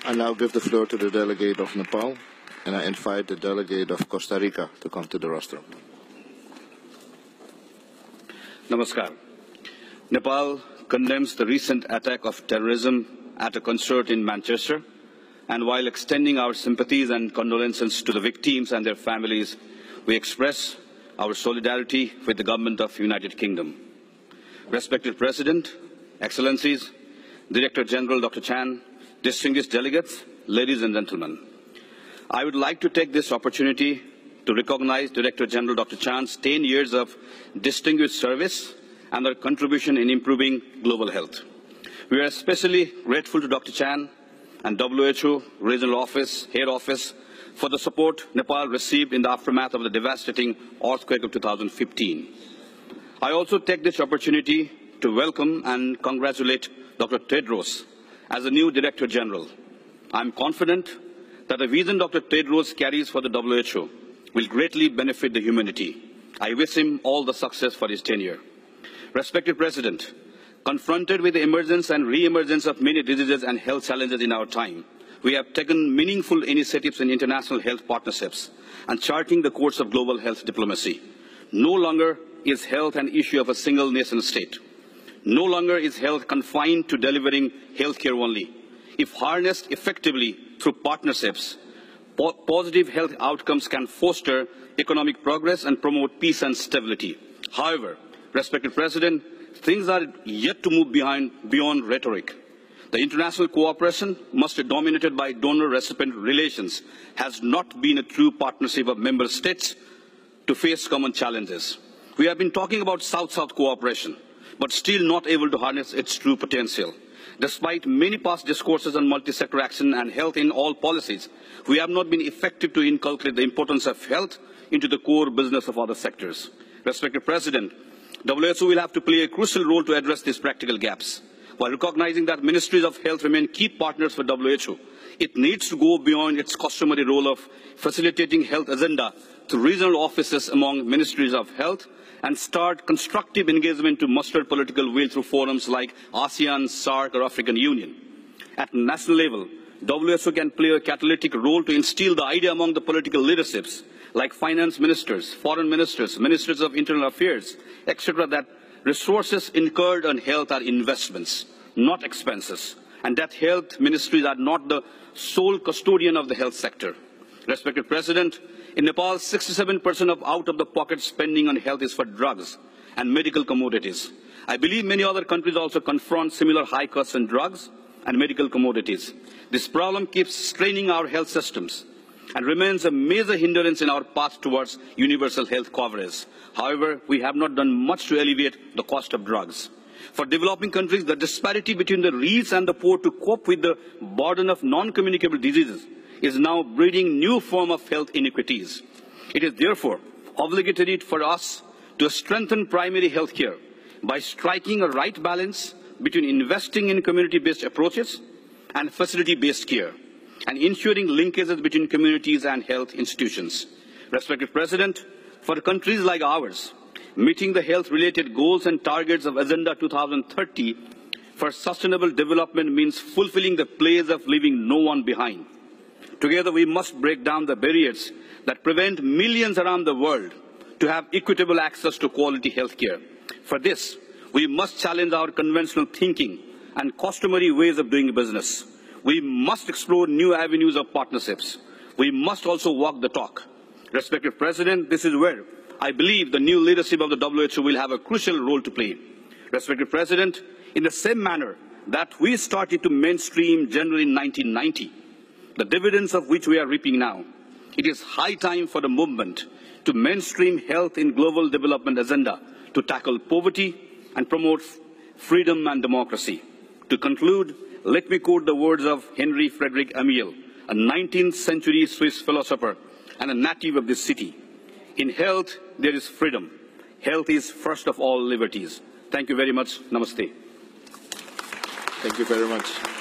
I now give the floor to the delegate of Nepal, and I invite the delegate of Costa Rica to come to the rostrum. Namaskar. Nepal condemns the recent attack of terrorism at a concert in Manchester, and while extending our sympathies and condolences to the victims and their families, we express our solidarity with the government of the United Kingdom. Respected President, Excellencies, Director General Dr. Chan, distinguished delegates, ladies and gentlemen, I would like to take this opportunity to recognize Director General Dr. Chan's 10 years of distinguished service and their contribution in improving global health. We are especially grateful to Dr. Chan and WHO Regional Office, Head Office, for the support Nepal received in the aftermath of the devastating earthquake of 2015. I also take this opportunity to welcome and congratulate Dr. Tedros as the new Director General. I am confident that the vision Dr. Tedros carries for the WHO will greatly benefit the humanity. I wish him all the success for his tenure. Respected President, confronted with the emergence and re-emergence of many diseases and health challenges in our time, we have taken meaningful initiatives in international health partnerships and charting the course of global health diplomacy. No longer is health an issue of a single nation state. No longer is health confined to delivering health care only. If harnessed effectively through partnerships, positive health outcomes can foster economic progress and promote peace and stability. However, respected President, things are yet to move beyond rhetoric. The international cooperation, must be dominated by donor-recipient relations, has not been a true partnership of member states to face common challenges. We have been talking about South-South cooperation, but still not able to harness its true potential. Despite many past discourses on multi-sector action and health in all policies, we have not been effective to inculcate the importance of health into the core business of other sectors. Respected President, WHO will have to play a crucial role to address these practical gaps. While recognizing that ministries of health remain key partners for WHO, it needs to go beyond its customary role of facilitating health agenda to regional offices among ministries of health and start constructive engagement to muster political will through forums like ASEAN, SAARC, or African Union. At national level, WHO can play a catalytic role to instill the idea among the political leaderships, like finance ministers, foreign ministers, ministers of internal affairs, etc., that resources incurred on health are investments, not expenses, and that health ministries are not the sole custodian of the health sector. Respected President, in Nepal, 67% of out-of-the-pocket spending on health is for drugs and medical commodities. I believe many other countries also confront similar high costs on drugs and medical commodities. This problem keeps straining our health systems and remains a major hindrance in our path towards universal health coverage. However, we have not done much to alleviate the cost of drugs. For developing countries, the disparity between the rich and the poor to cope with the burden of non-communicable diseases is now breeding new forms of health inequities. It is therefore obligatory for us to strengthen primary health care by striking a right balance between investing in community-based approaches and facility-based care, and ensuring linkages between communities and health institutions. Respected President, for countries like ours, meeting the health-related goals and targets of Agenda 2030 for sustainable development means fulfilling the pledge of leaving no one behind. Together, we must break down the barriers that prevent millions around the world to have equitable access to quality health care. For this, we must challenge our conventional thinking and customary ways of doing business. We must explore new avenues of partnerships. We must also walk the talk. Respected President, this is where I believe the new leadership of the WHO will have a crucial role to play. Respected President, in the same manner that we started to mainstream gender in 1990, the dividends of which we are reaping now, it is high time for the movement to mainstream health in global development agenda to tackle poverty and promote freedom and democracy. To conclude, let me quote the words of Henry Frederick Amiel, a 19th century Swiss philosopher and a native of this city. In health, there is freedom. Health is first of all liberties. Thank you very much. Namaste. Thank you very much.